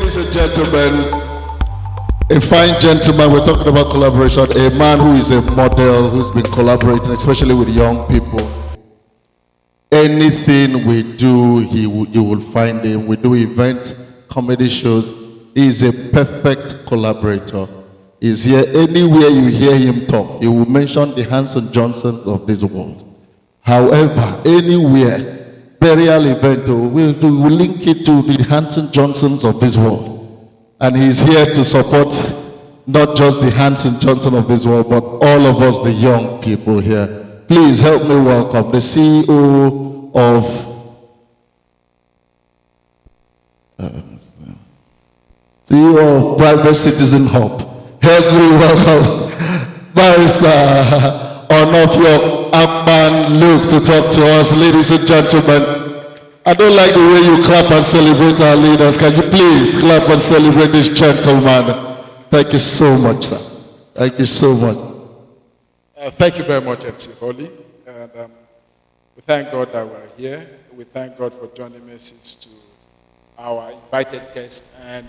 Ladies and gentlemen, a fine gentleman, we're talking about collaboration, a man who is a model, who's been collaborating, especially with young people. Anything we do, you will find him. We do events, comedy shows. He is a perfect collaborator. He's here. Anywhere you hear him talk, he will mention the Hanson Johnson of this world. However, anywhere, burial event, we will link it to the Hanson Johnsons of this world. And he's here to support not just the Hanson Johnson of this world, but all of us, the young people here. Please help me welcome the CEO of Private Citizen Hub. Help me welcome Barrister Onofiok Luke to talk to us. Ladies and gentlemen, I don't like the way you clap and celebrate our leaders. Can you please clap and celebrate this gentleman? Thank you so much, sir. Thank you so much. Thank you very much, MC Holly. And we thank God that we're here. We thank God for joining messages to our invited guests and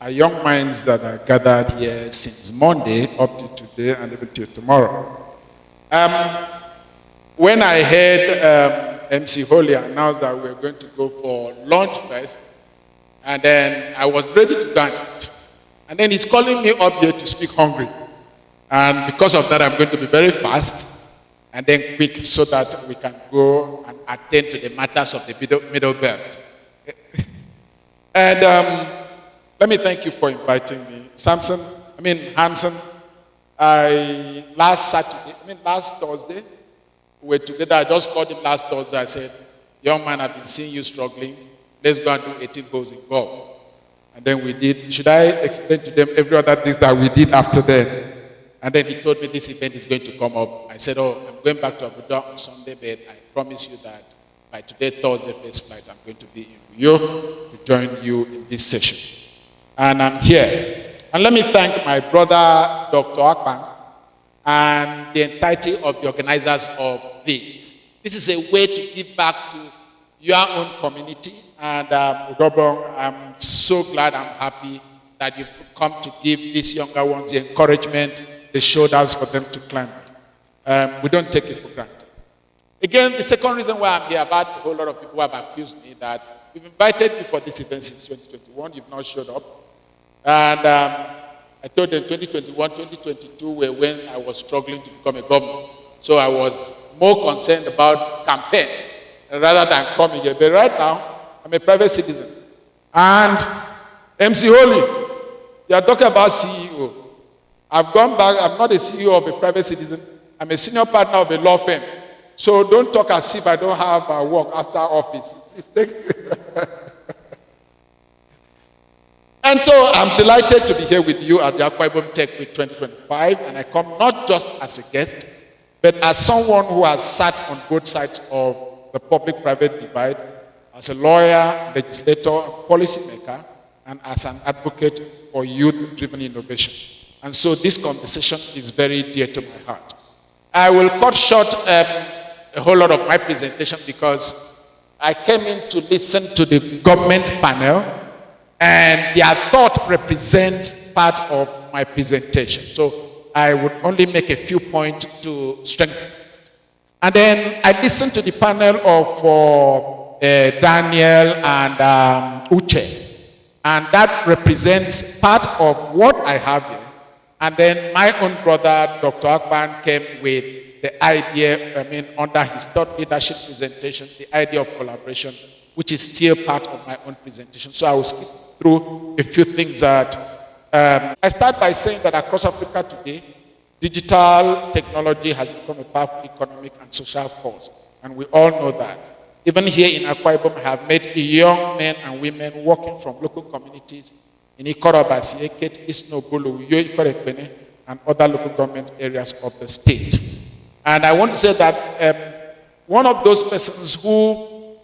our young minds that are gathered here since Monday up to today and even till tomorrow. When I heard MC Holly announced that we were going to go for lunch first, and then I was ready to go and eat. And then he's calling me up here to speak hungry. And because of that, I'm going to be very fast and then quick so that we can go and attend to the matters of the middle belt. And let me thank you for inviting me. Hanson, last Thursday, we were together. I just called him last Thursday. I said, young man, I've been seeing you struggling. Let's go and do 18 goals in golf. And then we did. Should I explain to them every other thing that we did after that? And then he told me this event is going to come up. I said, I'm going back to Abuja on Sunday, but I promise you that by today, Thursday, first flight, I'm going to be in Rio to join you in this session. And I'm here. And let me thank my brother, Dr. Akpan, and the entirety of the organizers of this. This is a way to give back to your own community. And I'm so glad, I'm happy that you could come to give these younger ones the encouragement, the shoulders for them to climb. We don't take it for granted. Again, the second reason why I'm here, about a whole lot of people have accused me that we've invited you for this event since 2021, you've not showed up. And I told them 2021, 2022 were when I was struggling to become a governor. So I was more concerned about campaign rather than coming here. But right now, I'm a private citizen. And MC Holly, you are talking about CEO. I've gone back, I'm not a CEO of a private citizen. I'm a senior partner of a law firm. So don't talk as if I don't have work after office. And so I'm delighted to be here with you at the Akwa Ibom Tech with 2025. And I come not just as a guest, but as someone who has sat on both sides of the public-private divide, as a lawyer, legislator, policymaker, and as an advocate for youth-driven innovation. And so this conversation is very dear to my heart. I will cut short a whole lot of my presentation because I came in to listen to the government panel, and their thought represents part of my presentation. So I would only make a few points to strengthen. And then I listened to the panel of Daniel and Uche. And that represents part of what I have here. And then my own brother, Dr. Akban, came with the idea, under his thought leadership presentation, the idea of collaboration, which is still part of my own presentation. So I will skip through a few things that I start by saying that across Africa today, digital technology has become a powerful economic and social force. And we all know that. Even here in Akwa Ibom, I have met young men and women working from local communities in Ikorobasi, Eket, Isnobulu, Uyo, Ikorekpene, and other local government areas of the state. And I want to say that one of those persons who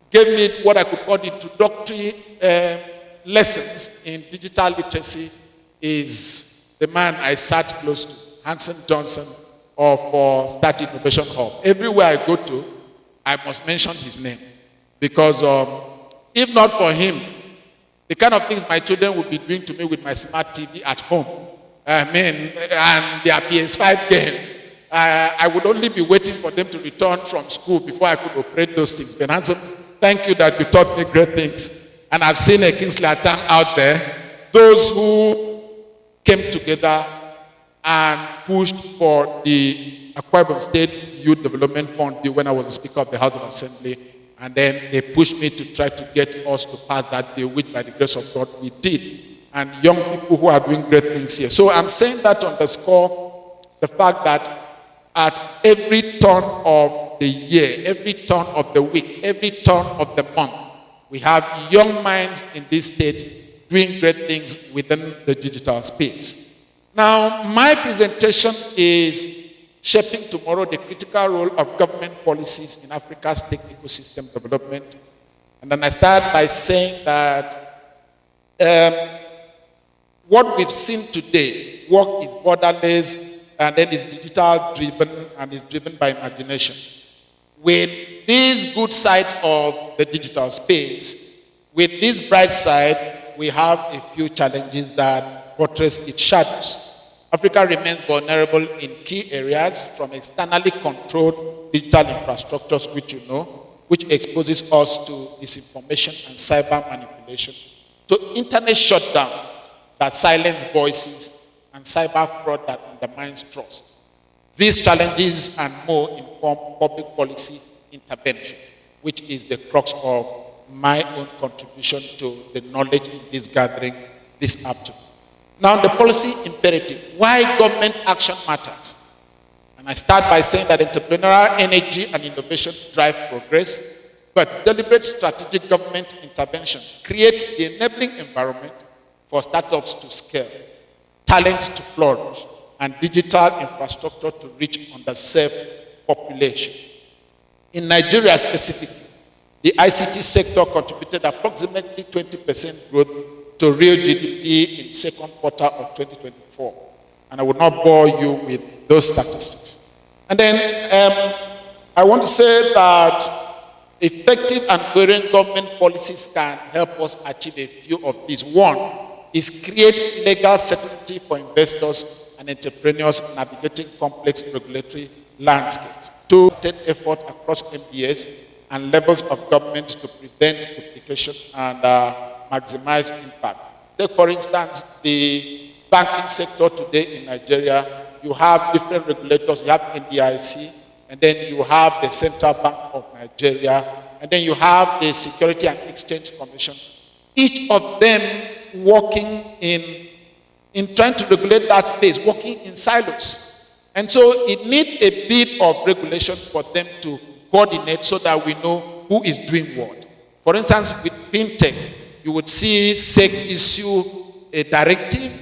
gave me what I could call the introductory lessons in digital literacy is the man I sat close to, Hanson Johnson of Start Innovation Hub. Everywhere I go to, I must mention his name because if not for him, The kind of things my children would be doing to me with my smart TV at home. And their PS5 game. I would only be waiting for them to return from school before I could operate those things. Ben Hanson, thank you that you taught me great things. And I've seen a Kingsley Atam out there. Those who came together and pushed for the Akwa Ibom State Youth Development Fund bill when I was the Speaker of the House of Assembly. And then they pushed me to try to get us to pass that bill, which by the grace of God we did. And young people who are doing great things here. So I'm saying that to underscore the fact that at every turn of the year, every turn of the week, every turn of the month, we have young minds in this state doing great things within the digital space. Now, my presentation is Shaping Tomorrow, the critical role of government policies in Africa's tech ecosystem development. And then I start by saying that what we've seen today, work is borderless and then is digital driven and is driven by imagination. With these good sides of the digital space, with this bright side, we have a few challenges that buttress its shadows. Africa remains vulnerable in key areas, from externally controlled digital infrastructures, which you know, which exposes us to disinformation and cyber manipulation, to internet shutdowns that silence voices and cyber fraud that undermines trust. These challenges and more inform public policy intervention, which is the crux of my own contribution to the knowledge in this gathering this afternoon. Now, the policy imperative, why government action matters. And I start by saying that entrepreneurial energy and innovation drive progress, but deliberate strategic government intervention creates the enabling environment for startups to scale, talent to flourish, and digital infrastructure to reach underserved population. In Nigeria specifically, the ICT sector contributed approximately 20% growth to real GDP in second quarter of 2024. And I will not bore you with those statistics. And then I want to say that effective and coherent government policies can help us achieve a few of these. One is create legal certainty for investors and entrepreneurs navigating complex regulatory landscapes. Two, take effort across MBS and levels of government to prevent duplication and maximize impact. Take, for instance, the banking sector today in Nigeria. You have different regulators. You have NDIC, and then you have the Central Bank of Nigeria, and then you have the Security and Exchange Commission. Each of them working in trying to regulate that space, working in silos. And so it needs a bit of regulation for them to coordinate so that we know who is doing what. For instance, with fintech, you would see SEC issue a directive,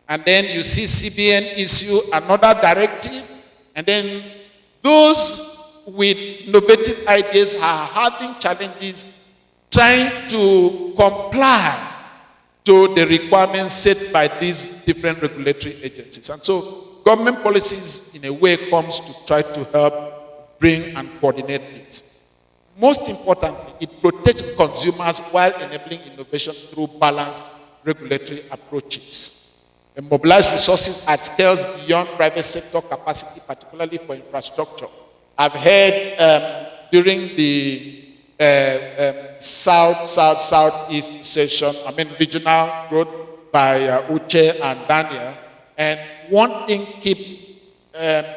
and then you see CBN issue another directive, and then those with innovative ideas are having challenges trying to comply to the requirements set by these different regulatory agencies. And so government policies, in a way, comes to try to help bring and coordinate this. Most importantly, it protects consumers while enabling innovation through balanced regulatory approaches. And mobilize resources at scales beyond private sector capacity, particularly for infrastructure. I've heard during the Southeast session, regional growth by Uche and Daniel, and one thing keep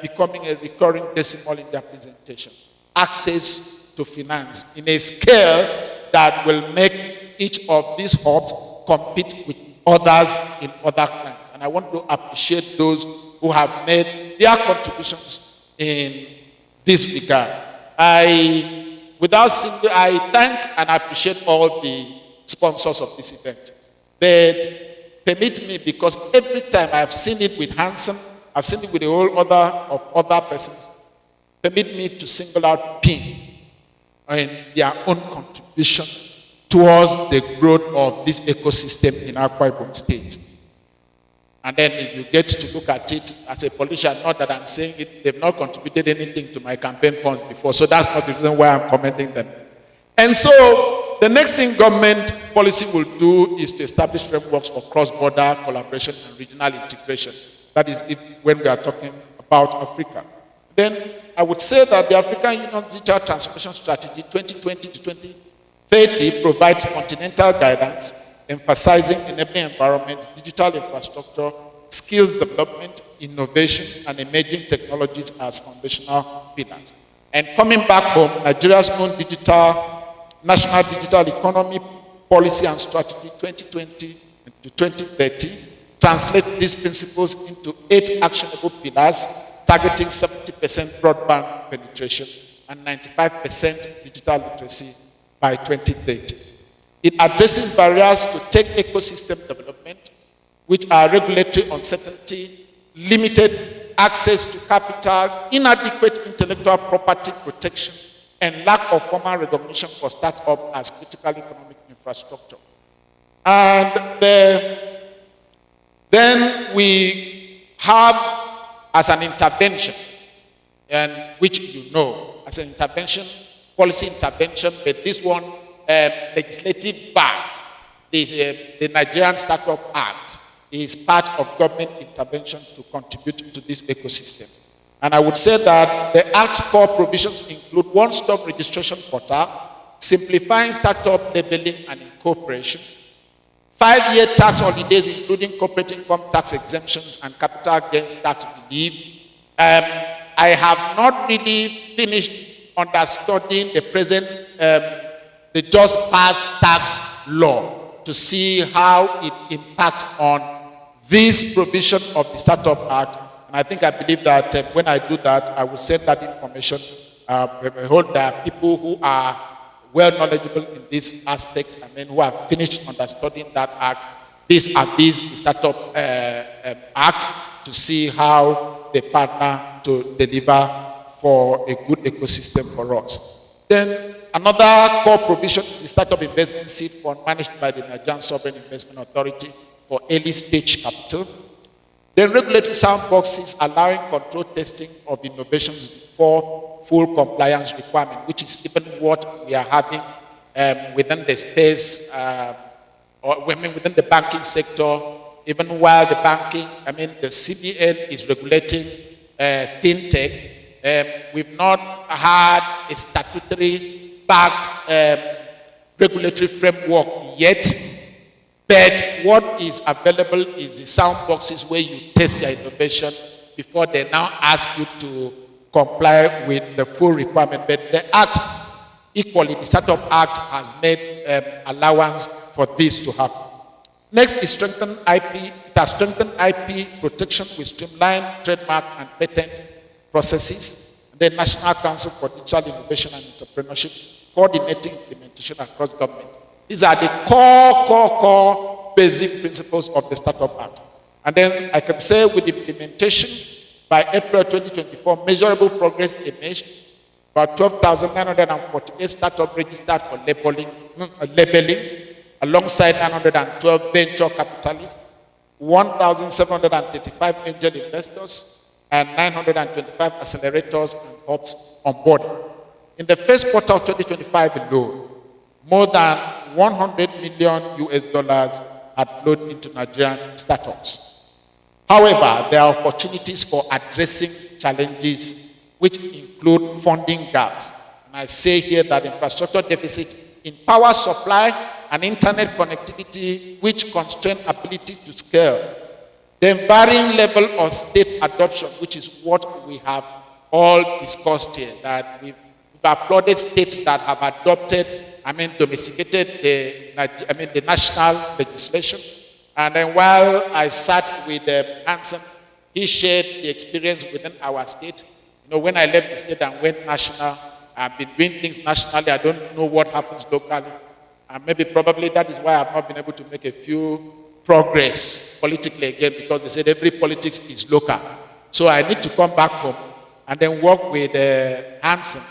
becoming a recurring decimal in their presentation: access to finance in a scale that will make each of these hubs compete with others in other clients. And I want to appreciate those who have made their contributions in this regard. I thank and appreciate all the sponsors of this event. But permit me, because every time I've seen it with Hansen, I've seen it with a whole other persons, permit me to single out PIN and their own contribution towards the growth of this ecosystem in Akwa Ibom State. And then if you get to look at it as a politician, not that I'm saying it, they've not contributed anything to my campaign funds before, so that's not the reason why I'm commending them. And so the next thing government policy will do is to establish frameworks for cross-border collaboration and regional integration. That is when we are talking about Africa. Then I would say that the African Union Digital Transformation Strategy 2020 to 2030 provides continental guidance, emphasizing enabling environment, digital infrastructure, skills development, innovation, and emerging technologies as foundational pillars. And coming back home, Nigeria's own National Digital Economy Policy and Strategy 2020 to 2030 translates these principles into 8 actionable pillars, targeting 70% broadband penetration and 95% digital literacy by 2030. It addresses barriers to tech ecosystem development, which are regulatory uncertainty, limited access to capital, inadequate intellectual property protection, and lack of formal recognition for startups as critical economic infrastructure. And then we have as an intervention, and which you know, as an intervention, policy intervention, but this one legislative backed, the Nigerian Startup Act is part of government intervention to contribute to this ecosystem. And I would say that the Act's core provisions include one-stop registration portal, simplifying startup labeling and incorporation, 5-year tax holidays including corporate income tax exemptions and capital gains tax relief. I have not really finished understanding the present, the just passed tax law to see how it impacts on this provision of the Startup Act. And I believe that when I do that, I will send that information. I hold that people who are well knowledgeable in this aspect, who have finished understanding that act, these the Startup Act, to see how they partner to deliver for a good ecosystem for us. Then another core provision is the Startup Investment Seed Fund managed by the Nigerian Sovereign Investment Authority for early stage capital. Then regulatory sandboxes allowing control testing of innovations before full compliance requirement, which is even what we are having within the space, within the banking sector, even while the banking, the CBN is regulating fintech. We've not had a statutory backed regulatory framework yet, but what is available is the sandboxes where you test your innovation before they now ask you to comply with the full requirement. But the Act, equally, the Startup Act has made allowance for this to happen. Next is strengthened IP. It has strengthened IP protection with streamlined trademark and patent processes. The National Council for Digital Innovation and Entrepreneurship, coordinating implementation across government. These are the core basic principles of the Startup Act. And then I can say with implementation, by April 2024, measurable progress emerged. About 12,948 startups registered for labeling, alongside 912 venture capitalists, 1,735 angel investors, and 925 accelerators and hubs on board. In the first quarter of 2025 alone, more than $100 million had flowed into Nigerian startups. However, there are opportunities for addressing challenges which include funding gaps. And I say here that infrastructure deficit in power supply and internet connectivity, which constrain ability to scale. The varying level of state adoption, which is what we have all discussed here, that we've applauded states that have adopted, domesticated the national legislation. And then while I sat with Hansen, he shared the experience within our state. When I left the state and went national, I've been doing things nationally. I don't know what happens locally. And probably that is why I've not been able to make a few progress politically again, because they said every politics is local. So I need to come back home and then work with Hansen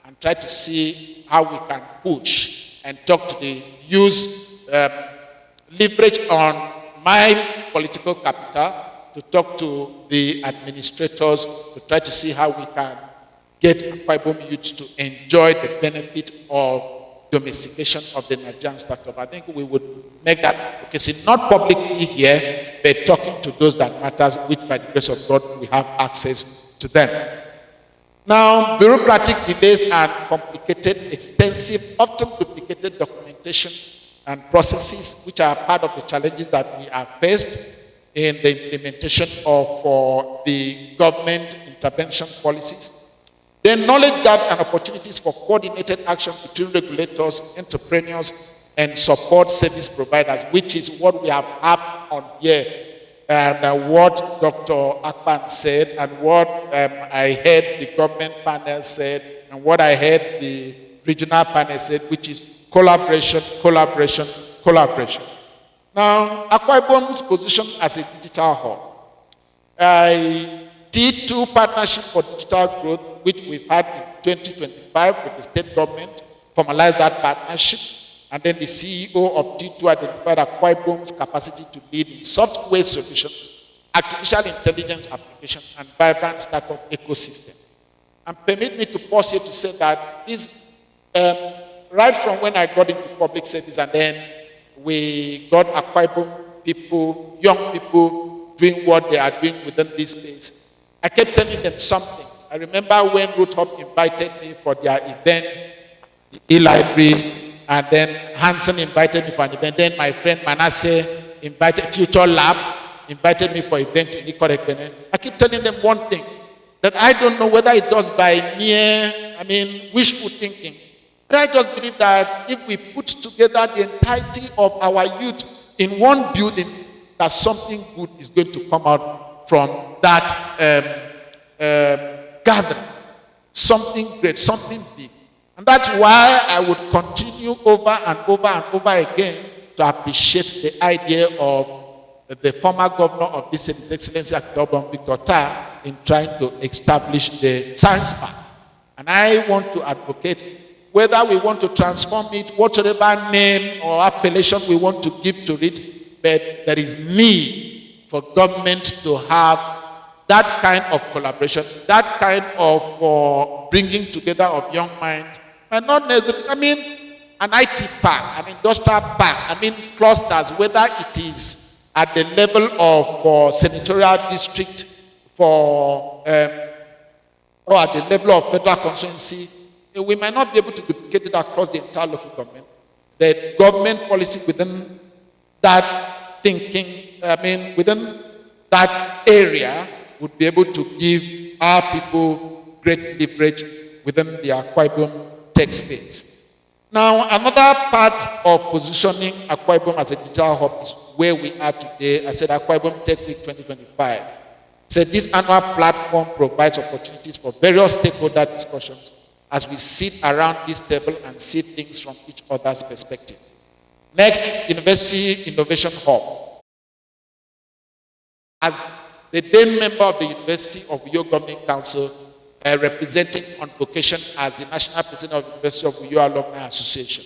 and try to see how we can push and talk to the use, leverage on my political capital to talk to the administrators to try to see how we can get Akwa Ibom youths to enjoy the benefit of domestication of the Nigerian startup. I think we would make that advocacy, not publicly here, but talking to those that matters, which by the grace of God, we have access to them. Now, bureaucratic delays and complicated, extensive, often duplicated documentation and processes, which are part of the challenges that we are faced in the implementation of the government intervention policies. Then knowledge gaps and opportunities for coordinated action between regulators, entrepreneurs, and support service providers, which is what we have on here, and what Dr. Akpan said, and what I heard the government panel said, and what I heard the regional panel said, which is collaboration, collaboration, collaboration. Now, Akwa Ibom's position as a digital hub. I did 2 partnerships for digital growth, which we've had in 2025 with the state government, formalized that partnership, and then the CEO of T2 identified Akwa Ibom's capacity to lead in software solutions, artificial intelligence application, and vibrant startup ecosystem. And permit me to pause here to say that this, right from when I got into public service, and then we got Akwa Ibom people, young people, doing what they are doing within this space, I kept telling them something. I remember when Root Hub invited me for their event, the e-library, and then Hansen invited me for an event. Then my friend Manasseh invited Future Lab, invited me for an event in Ikorek Benin. I keep telling them one thing, that I don't know whether it's just by mere, wishful thinking. But I just believe that if we put together the entirety of our youth in one building, that something good is going to come out from that gathering. Something great, something big. And that's why I would continue over and over and over again to appreciate the idea of the former governor of this city, His Excellency AKTW, Victor Tar, in trying to establish the science park. And I want to advocate, whether we want to transform it, whatever name or appellation we want to give to it, but there is need for government to have that kind of collaboration, that kind of bringing together of young minds, and not necessarily, an IT park, an industrial park, clusters, whether it is at the level of senatorial district, or at the level of federal constituency, we might not be able to duplicate it across the entire local government. The government policy within that thinking, within that area, would be able to give our people great leverage within the Akwa Ibom Tech space. Now, another part of positioning Akwa Ibom as a digital hub is where we are today. I said Akwa Ibom Tech Week 2025. Said this annual platform provides opportunities for various stakeholder discussions as we sit around this table and see things from each other's perspective. Next, University Innovation Hub. As the then member of the University of Uyo Government Council, representing on vocation as the national president of the University of Uyo Alumni Association.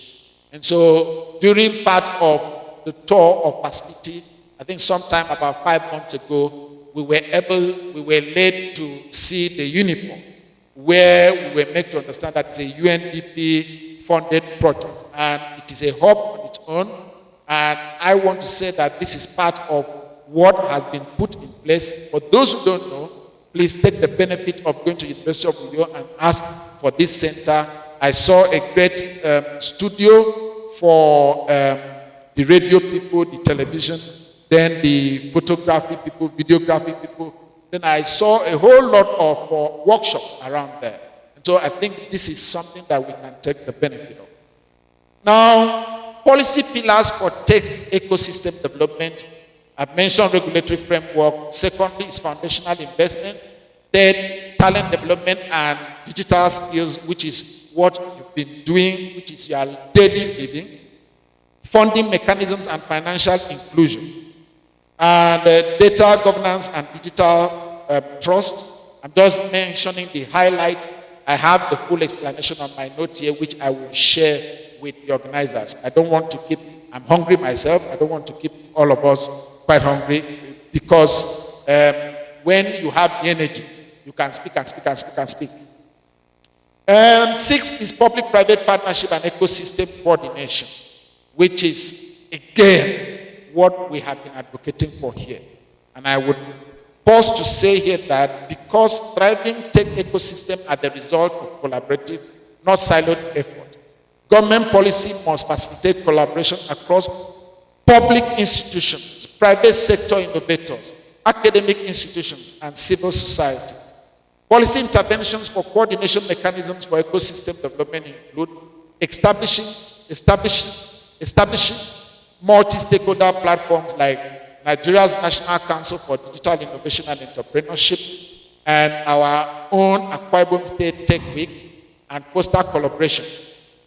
And so during part of the tour of facility, I think sometime about 5 months ago, we were led to see the uniform, where we were made to understand that it's a UNDP funded project and it is a hub on its own. And I want to say that this is part of what has been put in place. For those who don't know, please take the benefit of going to University of Uyo and ask for this center. I saw a great studio for the radio people, the television, then the photography people, videography people. Then I saw a whole lot of workshops around there. And so I think this is something that we can take the benefit of. Now, policy pillars for tech ecosystem development. I've mentioned regulatory framework. Secondly is foundational investment. Third, talent development and digital skills, which is what you've been doing, which is your daily living. Funding mechanisms and financial inclusion. And data governance and digital trust. I'm just mentioning the highlight. I have the full explanation on my notes here, which I will share with the organizers. I don't want to keep, I'm hungry myself. I don't want to keep all of us quite hungry, because when you have the energy, you can speak and speak and speak and speak. Six is public-private partnership and ecosystem coordination, which is, again, what we have been advocating for here. And I would pause to say here that because thriving tech ecosystem are the result of collaborative, not siloed effort, government policy must facilitate collaboration across public institutions, private sector innovators, academic institutions, and civil society. Policy interventions for coordination mechanisms for ecosystem development include establishing multi-stakeholder platforms like Nigeria's National Council for Digital Innovation and Entrepreneurship and our own Akwa Ibom State Tech Week, and foster collaboration,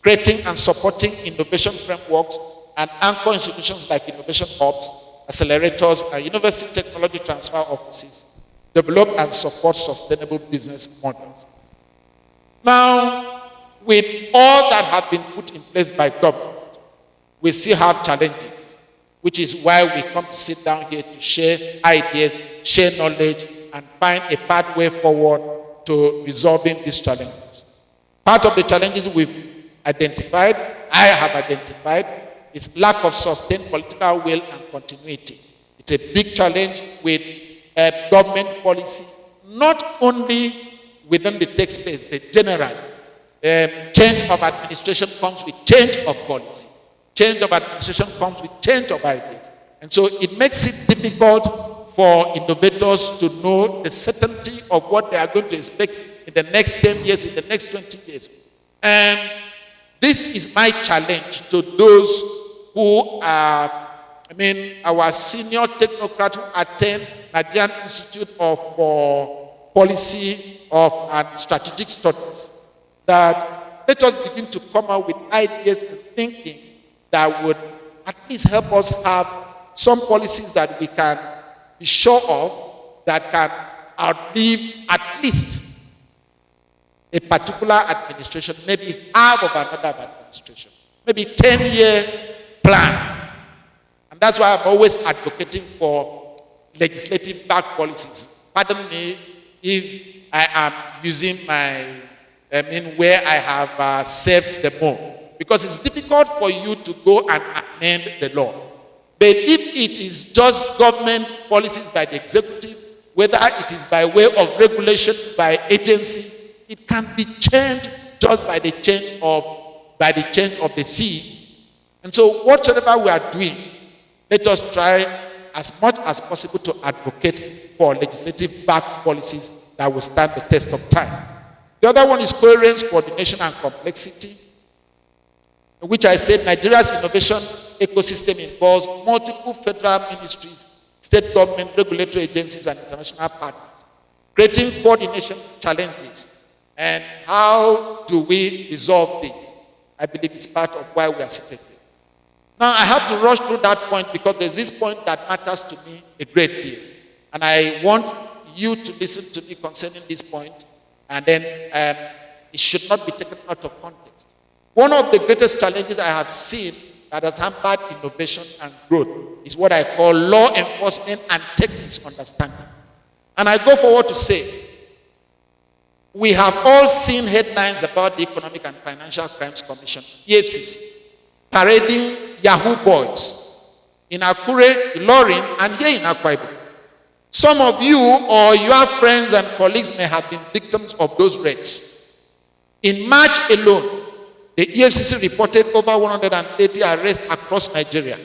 creating and supporting innovation frameworks and anchor institutions like innovation hubs, accelerators, and university technology transfer offices, develop and support sustainable business models. Now, with all that have been put in place by government, we still have challenges, which is why we come to sit down here to share ideas, share knowledge, and find a pathway forward to resolving these challenges. Part of the challenges we've identified, I have identified, is lack of sustained political will and continuity. It's a big challenge with government policy, not only within the tech space, but generally. Change of administration comes with change of policy. Change of administration comes with change of ideas. And so it makes it difficult for innovators to know the certainty of what they are going to expect in the next 10 years, in the next 20 years. And this is my challenge to those who are, our senior technocrats who attend Nigerian Institute for Policy and Strategic Studies, that let us begin to come up with ideas and thinking that would at least help us have some policies that we can be sure of that can outlive at least a particular administration, maybe half of another administration, maybe 10-year plan. And that's why I'm always advocating for legislative-backed policies. Pardon me if I am using where I have saved the more. Because it's difficult for you to go and amend the law. But if it is just government policies by the executive, whether it is by way of regulation by agency, it can be changed just by the change of the sea. And so whatever we are doing, let us try as much as possible to advocate for legislative-backed policies that will stand the test of time. The other one is coherence, coordination, and complexity, in which I said Nigeria's innovation ecosystem involves multiple federal ministries, state government, regulatory agencies, and international partners, creating coordination challenges. And how do we resolve these? I believe it's part of why we are sitting here. Now, I have to rush through that point because there's this point that matters to me a great deal. And I want you to listen to me concerning this point, and then it should not be taken out of context. One of the greatest challenges I have seen that has hampered innovation and growth is what I call law enforcement and tech misunderstanding. And I go forward to say, we have all seen headlines about the Economic and Financial Crimes Commission, EFCC, parading Yahoo boys in Akure, Ilorin, and here in Akwa Ibom. Some of you or your friends and colleagues may have been victims of those raids. In March alone, the EFCC reported over 130 arrests across Nigeria.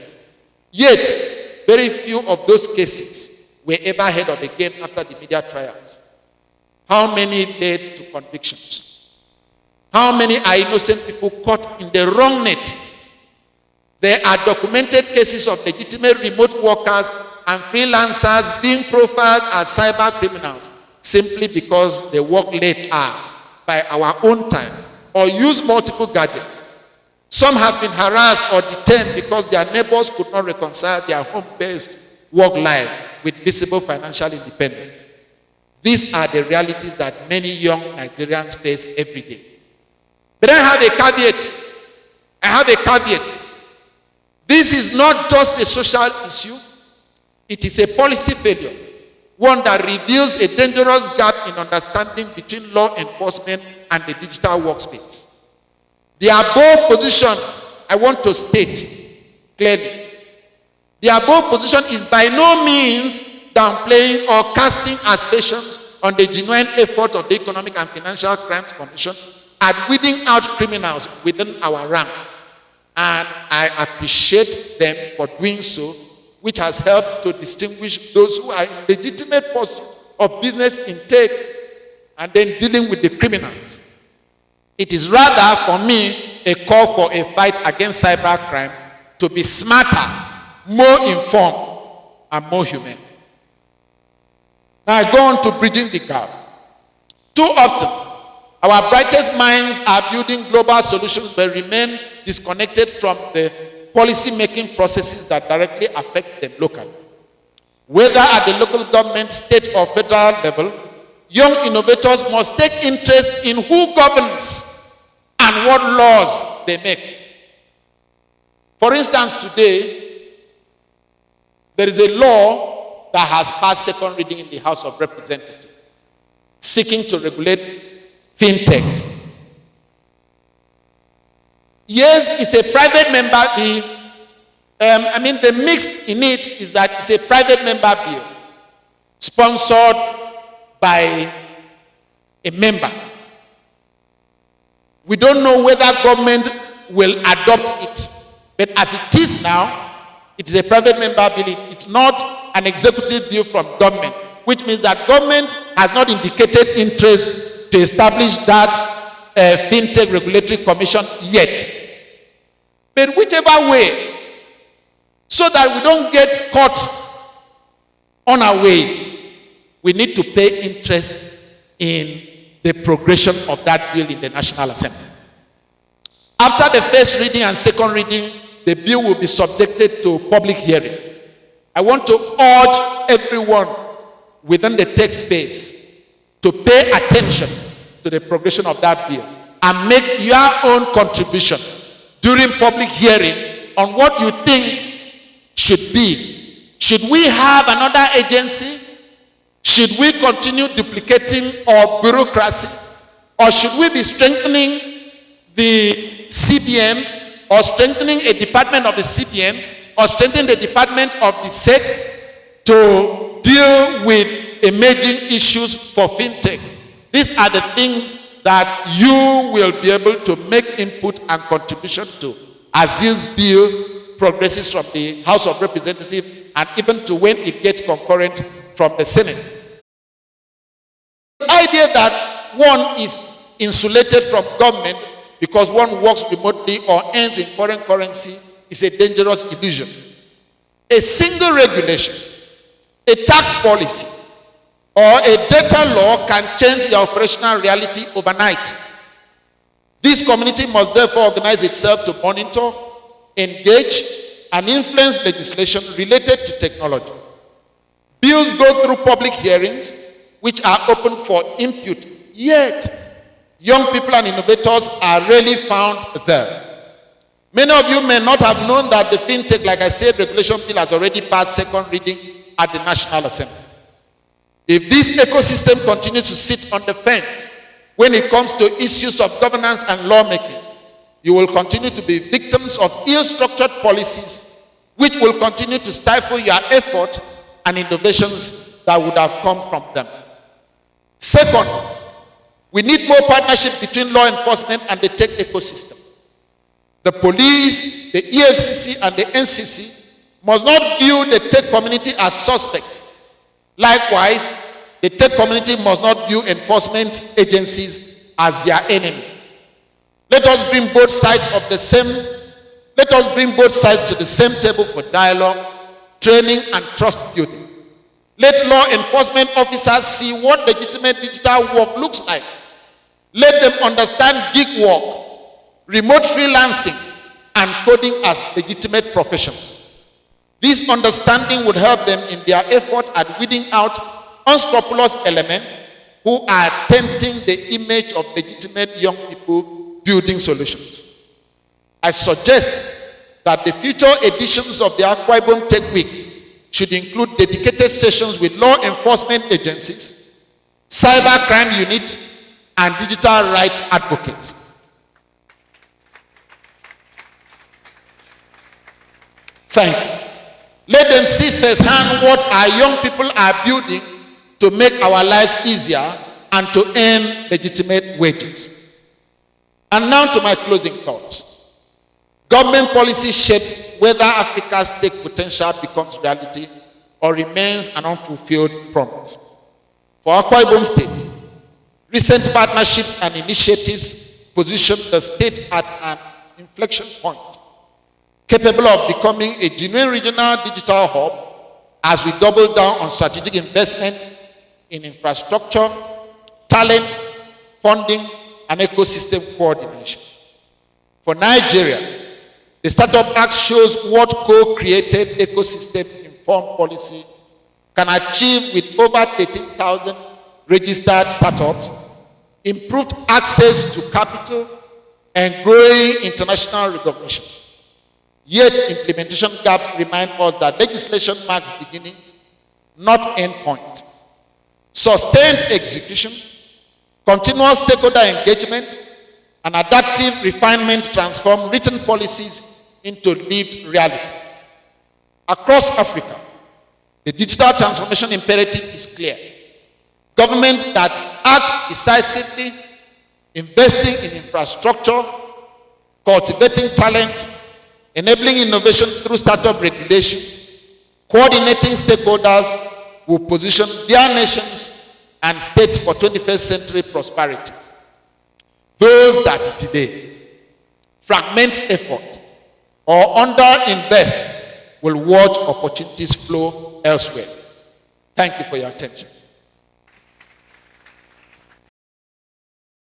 Yet, very few of those cases were ever heard of again after the media trials. How many led to convictions? How many are innocent people caught in the wrong net? There are documented cases of legitimate remote workers and freelancers being profiled as cyber criminals simply because they work late hours by our own time or use multiple gadgets. Some have been harassed or detained because their neighbors could not reconcile their home-based work life with visible financial independence. These are the realities that many young Nigerians face every day. But I have a caveat. This is not just a social issue. It is a policy failure, one that reveals a dangerous gap in understanding between law enforcement and the digital workspace. The above position, I want to state clearly, the above position is by no means downplaying or casting aspersions on the genuine effort of the Economic and Financial Crimes Commission at weeding out criminals within our ranks. And I appreciate them for doing so, which has helped to distinguish those who are in legitimate pursuit of business intake and then dealing with the criminals. It is rather, for me, a call for a fight against cybercrime to be smarter, more informed, and more humane. Now I go on to bridging the gap. Too often, our brightest minds are building global solutions but remain disconnected from the policy-making processes that directly affect them locally. Whether at the local government, state, or federal level, young innovators must take interest in who governs and what laws they make. For instance, today, there is a law that has passed second reading in the House of Representatives, seeking to regulate fintech. Yes, it's a private member. The mix in it is that it's a private member bill sponsored by a member. We don't know whether government will adopt it, but as it is now, it is a private member bill. It's not an executive bill from government, which means that government has not indicated interest to establish that fintech regulatory commission yet. But whichever way, so that we don't get caught on our ways, we need to pay interest in the progression of that bill in the National Assembly. After the first reading and second reading, the bill will be subjected to public hearing. I want to urge everyone within the tech space to pay attention to the progression of that bill and make your own contribution during public hearing on what you think should be. Should we have another agency? Should we continue duplicating our bureaucracy? Or should we be strengthening the CBN, or strengthening a department of the CBN, or strengthening the department of the SEC to deal with emerging issues for fintech? These are the things that you will be able to make input and contribution to as this bill progresses from the House of Representatives and even to when it gets concurrent from the Senate. The idea that one is insulated from government because one works remotely or earns in foreign currency is a dangerous illusion. A single regulation, a tax policy, or a data law can change the operational reality overnight. This community must therefore organize itself to monitor, engage, and influence legislation related to technology. Bills go through public hearings, which are open for input, yet young people and innovators are rarely found there. Many of you may not have known that the fintech, like I said, regulation bill has already passed second reading at the National Assembly. If this ecosystem continues to sit on the fence when it comes to issues of governance and lawmaking, you will continue to be victims of ill-structured policies which will continue to stifle your effort and innovations that would have come from them. Second, we need more partnership between law enforcement and the tech ecosystem. The police, the EFCC, and the NCC must not view the tech community as suspect. Likewise, the tech community must not view enforcement agencies as their enemy. Let us bring both sides to the same table for dialogue, training, and trust building. Let law enforcement officers see what legitimate digital work looks like. Let them understand gig work, remote freelancing, and coding as legitimate professions. This understanding would help them in their effort at weeding out unscrupulous elements who are tainting the image of legitimate young people building solutions. I suggest that the future editions of the Akwa Ibom Tech Week should include dedicated sessions with law enforcement agencies, cybercrime units, and digital rights advocates. Thank you. Let them see firsthand what our young people are building to make our lives easier and to earn legitimate wages. And now to my closing thoughts. Government policy shapes whether Africa's state potential becomes reality or remains an unfulfilled promise. For Akwa Ibom State, recent partnerships and initiatives position the state at an inflection point, capable of becoming a genuine regional digital hub as we double down on strategic investment in infrastructure, talent, funding, and ecosystem coordination. For Nigeria, the Startup Act shows what co-created ecosystem-informed policy can achieve with over 13,000 registered startups, improved access to capital, and growing international recognition. Yet implementation gaps remind us that legislation marks beginnings, not endpoints. Sustained execution, continuous stakeholder engagement, and adaptive refinement transform written policies into lived realities. Across Africa, the digital transformation imperative is clear. Governments that act decisively, investing in infrastructure, cultivating talent, enabling innovation through startup regulation, coordinating stakeholders will position their nations and states for 21st century prosperity. Those that today fragment effort or underinvest will watch opportunities flow elsewhere. Thank you for your attention.